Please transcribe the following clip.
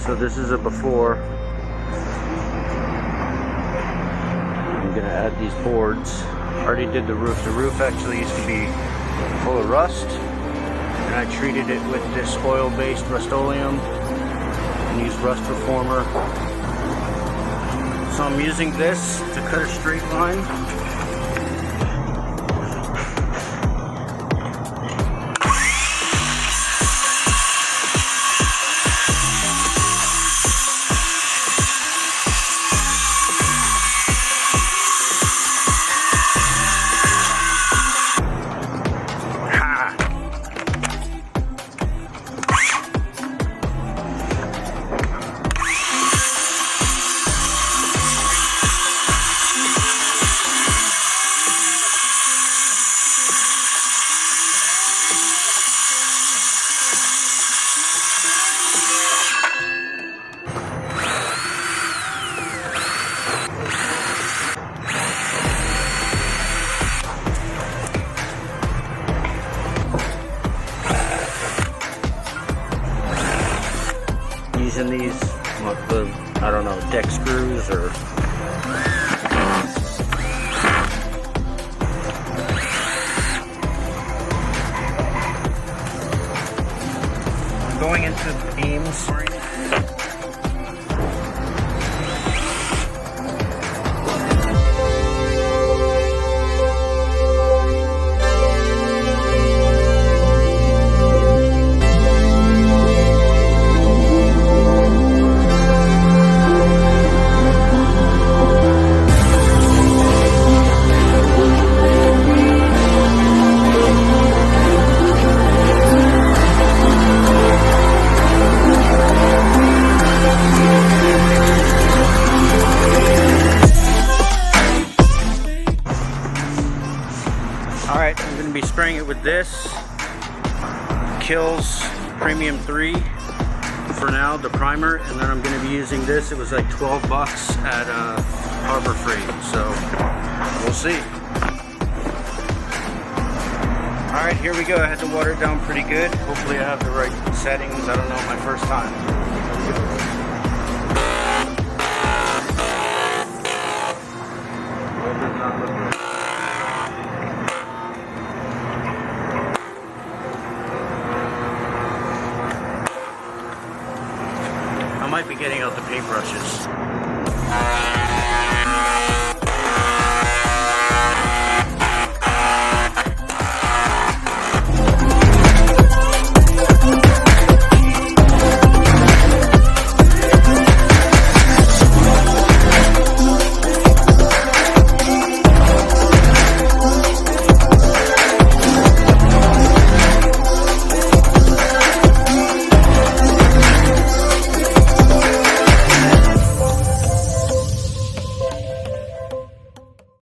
So this is a before. I'm gonna add these boards. Already did the roof. The roof actually used to be full of rust, and I treated it with this oil-based Rust-Oleum and used Rust Reformer. So I'm using this to cut a straight line. Using these, I don't know, deck screws or going into the beams. Alright, I'm going to be spraying it with this Kills Premium 3 for now, the primer, and then I'm going to be using this. It was like 12 bucks at Harbor Freight, so we'll see. Alright, here we go. I had to water it down pretty good. Hopefully I have the right settings. I don't know, my first time. I might be getting out the paintbrushes.